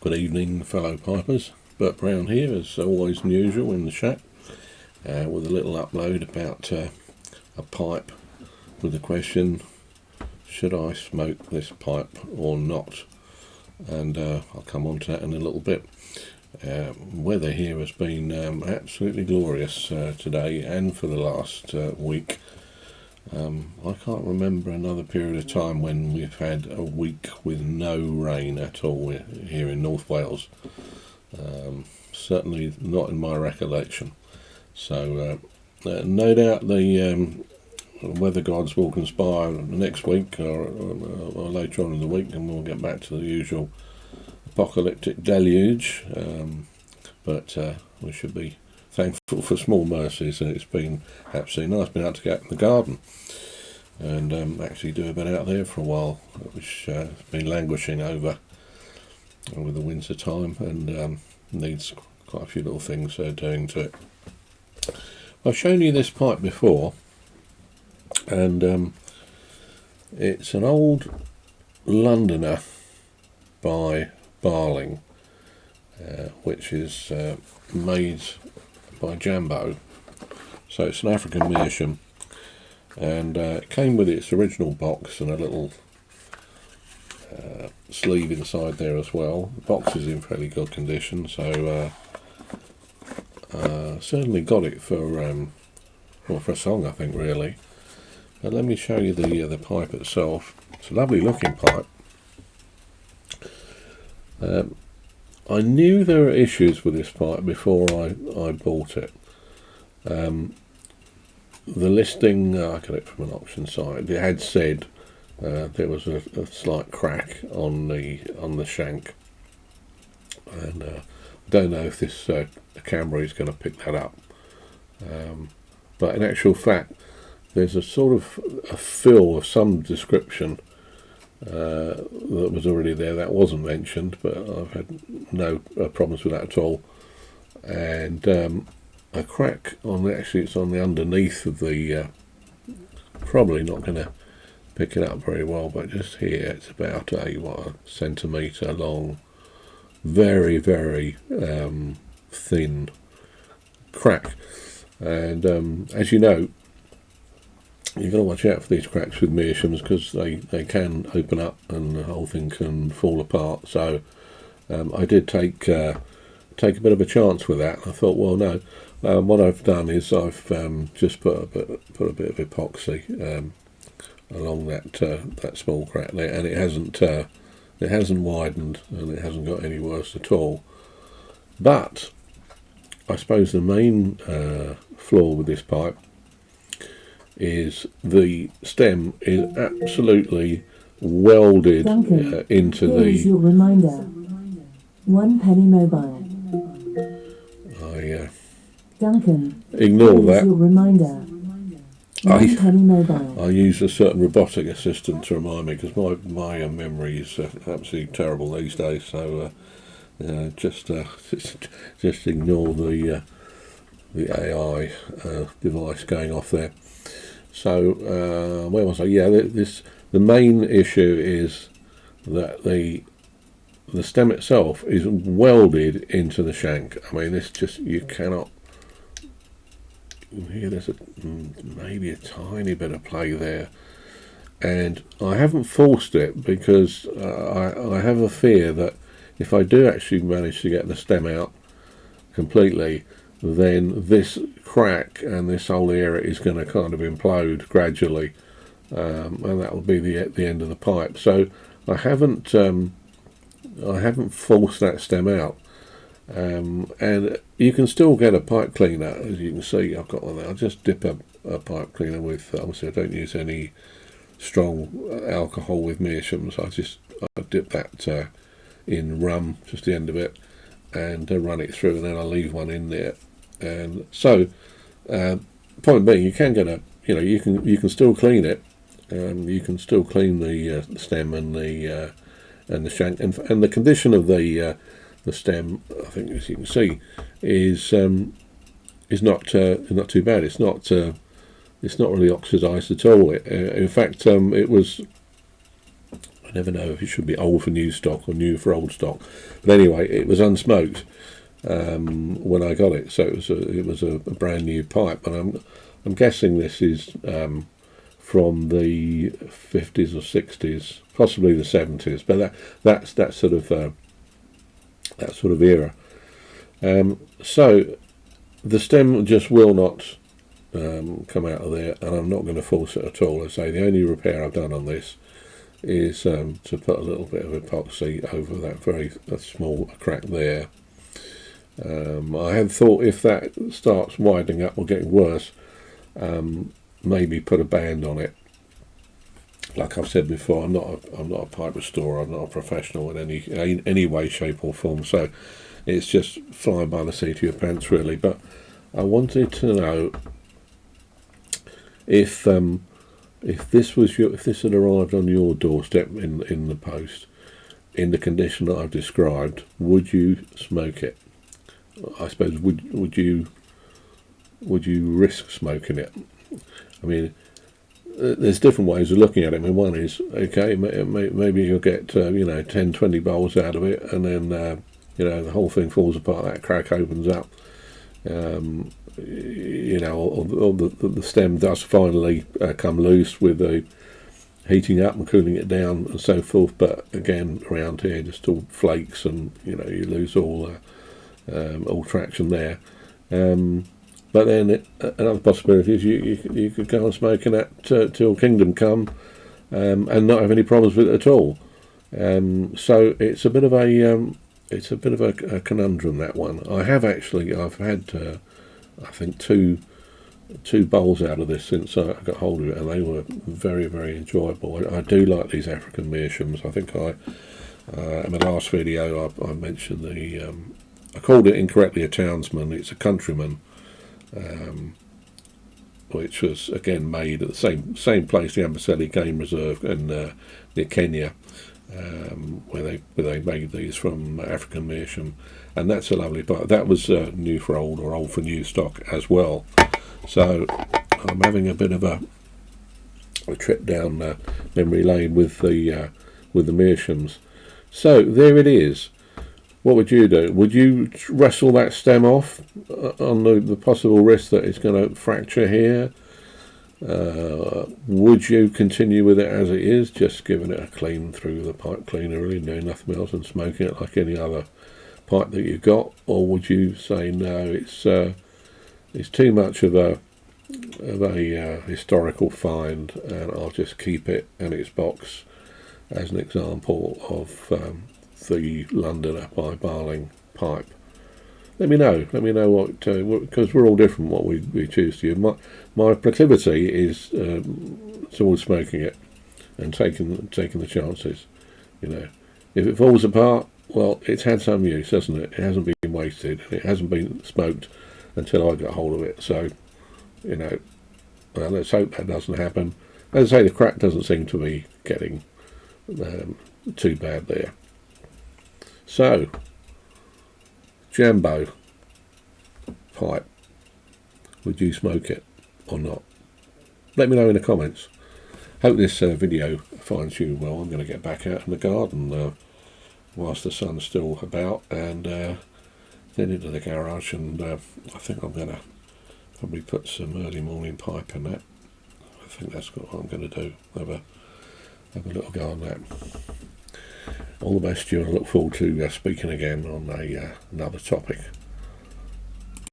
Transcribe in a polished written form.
Good evening, fellow pipers. Burt Brown here, as always and usual, in the shack, with a little upload about a pipe with the question, should I smoke this pipe or not? And I'll come on to that in a little bit. Weather here has been absolutely glorious today and for the last week. I can't remember another period of time when we've had a week with no rain at all here in North Wales. Certainly not in my recollection. So no doubt the weather gods will conspire next week or later on in the week, and we'll get back to the usual apocalyptic deluge. But we should be thankful for small mercies, and it's been absolutely nice being able to get in the garden and actually do a bit out there for a while, which has been languishing over the winter time, and needs quite a few little things doing to it. I've shown you this pipe before, and it's an old Londoner by Barling, which is made by Jambo. So it's an African meerschaum, and it came with its original box and a little sleeve inside there as well. The box is in fairly good condition, so certainly got it for a song, I think, really. But let me show you the pipe itself. It's a lovely looking pipe. I knew there were issues with this pipe before I bought it. The listing, I got it from an auction site, it had said there was a slight crack on the shank, and I don't know if this camera is going to pick that up, but in actual fact there's a sort of a fill of some description that was already there that wasn't mentioned, but I've had no problems with that at all. And a crack on actually it's on the underneath of the probably not going to pick it up very well, but just here it's about a centimetre long, very very thin crack. And as you know, you've got to watch out for these cracks with meerschaums, because they can open up and the whole thing can fall apart. So I did take a bit of a chance with that. I thought, well, no. What I've done is I've just put a bit of epoxy along that small crack there, and it hasn't widened, and it hasn't got any worse at all. But I suppose the main flaw with this pipe is the stem is absolutely welded into the. Your reminder. 1 penny mobile. Duncan. Ignore that. Your reminder. 1 penny mobile. I use a certain robotic assistant to remind me, because my memory is absolutely terrible these days. So just ignore the AI device going off there. So where was I? Yeah, the main issue is that the stem itself is welded into the shank. I mean, this just, you cannot. Here there's maybe a tiny bit of play there, and I haven't forced it because I have a fear that if I do actually manage to get the stem out completely, then this crack and this whole area is going to kind of implode gradually, and that will be the end of the pipe. So I haven't forced that stem out, and you can still get a pipe cleaner. As you can see, I've got one there. I'll just dip a pipe cleaner with, obviously I don't use any strong alcohol with meerschaums. I dip that in rum, just the end of it, and run it through, and then I'll leave one in there. And so point being, you can get you can still clean it. You can still clean the stem and the shank, and the condition of the stem, I think, as you can see, is not too bad. It's not really oxidised at all. In fact, it was I never know if it should be old for new stock or new for old stock. But anyway, it was unsmoked when I got it, so it was a brand new pipe, and I'm guessing this is from the 50s or 60s, possibly the 70s, but that's that sort of era. So the stem just will not come out of there, and I'm not going to force it at all. I say the only repair I've done on this is to put a little bit of epoxy over that very small crack there. I had thought if that starts widening up or getting worse, maybe put a band on it. Like I've said before, I'm not a pipe restorer. I'm not a professional in any way, shape or form. So it's just flying by the seat of your pants, really. But I wanted to know if this had arrived on your doorstep in the post in the condition that I've described, would you smoke it? I suppose would you risk smoking it? I mean, there's different ways of looking at it. I mean, one is, okay, maybe you'll get 10, 20 bowls out of it, and then the whole thing falls apart, that crack opens up, or the stem does finally come loose with the heating up and cooling it down and so forth. But again, around here, just all flakes, and you lose all traction there. But then another possibility is you could go on smoking that till kingdom come, and not have any problems with it at all. So it's a bit of a conundrum, that one. I've had I think two bowls out of this since I got hold of it, and they were very, very enjoyable. I do like these African meerschaums. I think in my last video I mentioned I called it incorrectly a townsman. It's a countryman. Which was again made at the same place, the Amboseli Game Reserve near Kenya, where they made these from African meerschaum, and that's a lovely pipe. That was new for old or old for new stock as well. So I'm having a bit of a trip down memory lane with the meerschaums. So there it is. What would you do? Would you wrestle that stem off on the possible risk that it's going to fracture here? Would you continue with it as it is, just giving it a clean through the pipe cleaner, really doing nothing else and smoking it like any other pipe that you've got? Or would you say no, it's too much of a historical find, and I'll just keep it in its box as an example of the Londoner by Barling pipe? Let me know what, because we're all different what we choose to do. My proclivity is towards smoking it and taking the chances. If it falls apart, well, it's had some use, hasn't it? It hasn't been wasted, and it hasn't been smoked until I got hold of it. So, well, let's hope that doesn't happen. As I say, the crack doesn't seem to be getting too bad there. So, Jambo pipe, would you smoke it or not? Let me know in the comments. Hope this video finds you well. I'm going to get back out in the garden whilst the sun's still about, and then into the garage, and I think I'm going to probably put some early morning pipe in that. I think that's what I'm going to do. Have a little go on that. All the best to you, and I look forward to speaking again on another topic.